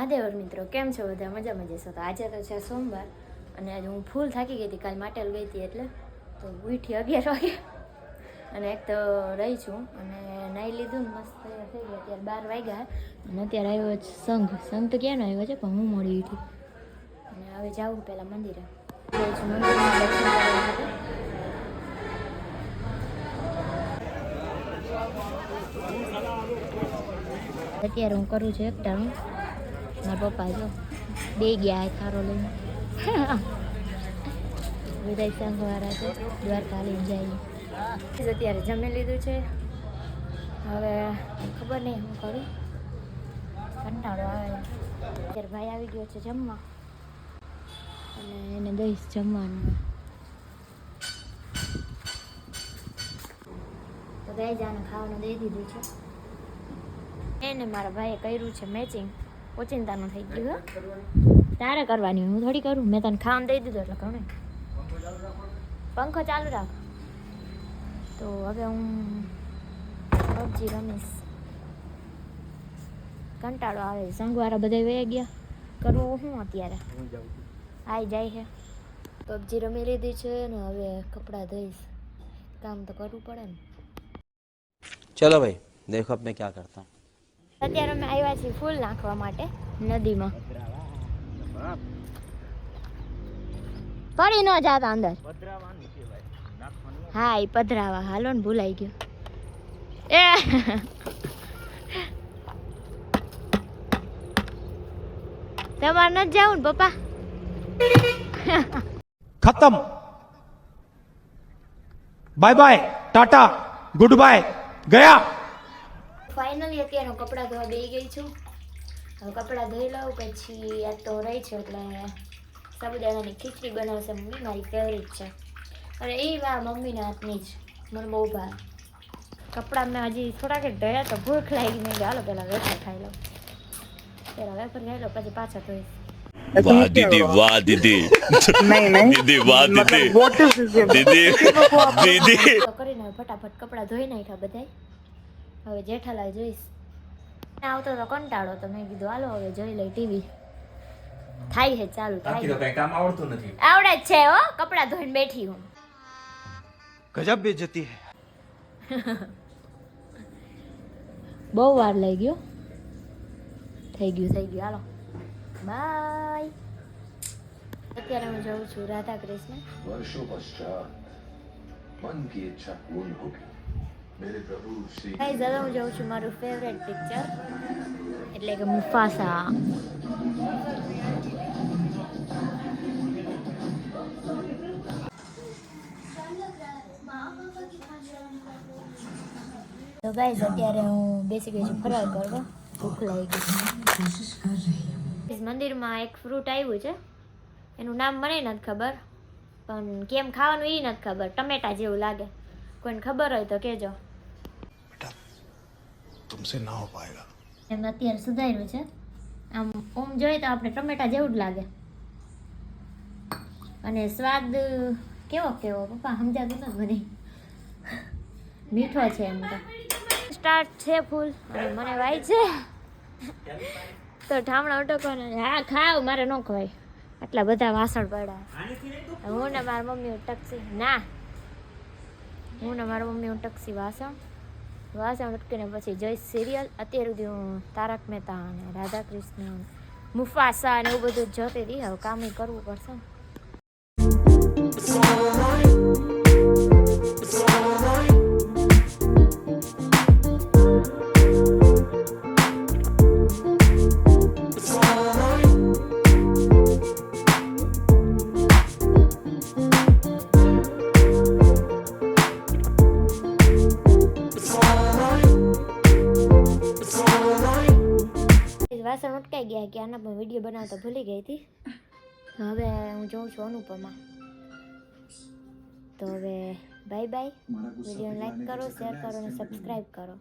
આદેવર મિત્રો કેમ છો બધા મજામાં જશો તો આજે તો છે સોમવાર અને આજે હું ફૂલ થાકી ગઈ હતી કાલ માટેલ ગઈ હતી એટલે તો ઉઠી 11 વાગે અને એક તો રહી છું અને નાઈ લીધું ને મસ્ત તૈયાર થઈ ગઈ અત્યારે 12 વાગ્યા અને અત્યારે આવ્યો છે સંઘ તો ક્યાંનો આવ્યો છે પણ હું મોડી ઉઠી અને હવે જાઉં પહેલાં મંદિરે જઈ છું મંદિરમાં દર્શન કરવા માટે અત્યારે હું કરું છું એકટાણું મારા પપ્પા જો બે ગયા થારો લઈને બધા સંઘવાળા છે દ્વારકા લઈને જાય અત્યારે જમી લીધું છે હવે ખબર નહીં હું કરું કંટાળો આવે અત્યારે ભાઈ આવી ગયો છે જમવા અને એને દઈશ જમવાનું તો ગાય જાને ખાવાનું દઈ દીધું છે એને મારા ભાઈએ કર્યું છે મેચિંગ ઓચિંતાનું થઈ ગયું તારે કરવાની હું થોડી કરું મેં તને ખાવાનું દઈ દીધું એટલે ઘણું પંખો ચાલુ રાખ તો હવે હું પબજી રમીશ કંટાળો આવે સંઘવાળા બધા વહી ગયા કરવું શું અત્યારે આવી જાય છે પબજી રમી લીધી છે ને હવે કપડાં ધોઈશ કામ તો કરવું પડે ને चलो भाई देखो अब मैं क्या करता हूँ અત્યારે અમે આવ્યા છીએ ફૂલ નાખવા માટે નદીમાં પડી ન જાતા અંદર હા એ પધરાવા હાલો ને ભૂલાઈ ગયો એ તમારે નથી જાવું ને પપ્પા खत्म bye bye tata good bye गया ફાઇનલી અત્યારે હું કપડાં ધોવા બેસી ગઈ છું હવે કપડાં ધોઈ લઉં પછી આ તો રહી છે એટલે સાબુદાણાની ખીચડી બનાવશે મમ્મી મારી ફેવરિટ છે અને એ મમ્મીના હાથની જ મને બહુ ભાવે કપડાં મેં હજી થોડાક જ ધોયા તો ભૂખ લાગી મેં હાલો પહેલાં વેફર ખાઈ લઉં પહેલાં વેફર ખાઈ લઉં પછી પાછા ધોઈશ वाह दीदी वाह दीदी नहीं दीदी वाह दीदी दीदी दीदी તો કરીને ફટાફટ કપડાં ધોઈ નાખ્યા બધાય હવે જેઠાલાલ જોઈશ આવતો તો કંટાળો તો મેં કીધું હાલો હવે જોઈ લઈ ટીવી થાય છે ચાલુ થાય કઈ કામ આવડતું નથી આવડે જ છે હો કપડાં ધોઈને બેઠી હું गजब बेइज्जती है બહુ વાર લઈ ગયો થઈ ગયું હાલો બાય અત્યારે હું જાઉં છું રાધા કૃષ્ણ वर्षों पश्चात मन की इच्छा पूर्ण होगी मेरे प्रभु श्री ગાઈઝ હવે હું જાઉં છું મારું ફેવરેટ પિક્ચર એટલે કે મુફાસા તો ગાઈઝ અત્યારે હું બેસી ગઈ છું ફરાર કરવા ભૂખ લાગી ગઈ મંદિરમાં એક ફ્રૂટ આવ્યું છે એનું નામ મને નથી ખબર પણ કેમ ખાવાનું એ નથી ખબર ટમેટા જેવું લાગે કોઈને ખબર હોય તો કહેજો तुमसे ना हो पाएगा એમ અત્યારે સુધાર્યું છે આમ ઓમ જોઈએ તો આપણે ટમેટા જેવું જ લાગે અને સ્વાદ કેવો પપ્પા સમજાતું નથી મને મીઠો છે એમ તો સ્ટાર્ટ છે ફૂલ અને મને વાય છે તો ઠામણા ઉટકવાના હા ખાવ મારે ન ખવાય આટલા બધા વાસણ પડ્યા હું ને મારી મમ્મી ઉટકશી ઉટકશી વાસણ ઉટકીને પછી જોઈશ સિરિયલ અત્યાર સુધી હું તારક મહેતા અને રાધા કૃષ્ણ મુફાસા ને એવું બધું જોતી હતી હવે કામ કરવું પડશે વાસણ ઉટકાઈ ગયા કે આના પણ વિડીયો બનાવતા ભૂલી ગઈ હતી હવે હું જોઉં છું અનુપમા તો હવે બાય બાય વિડીયો લાઈક કરો શેર કરો અને સબસ્ક્રાઈબ કરો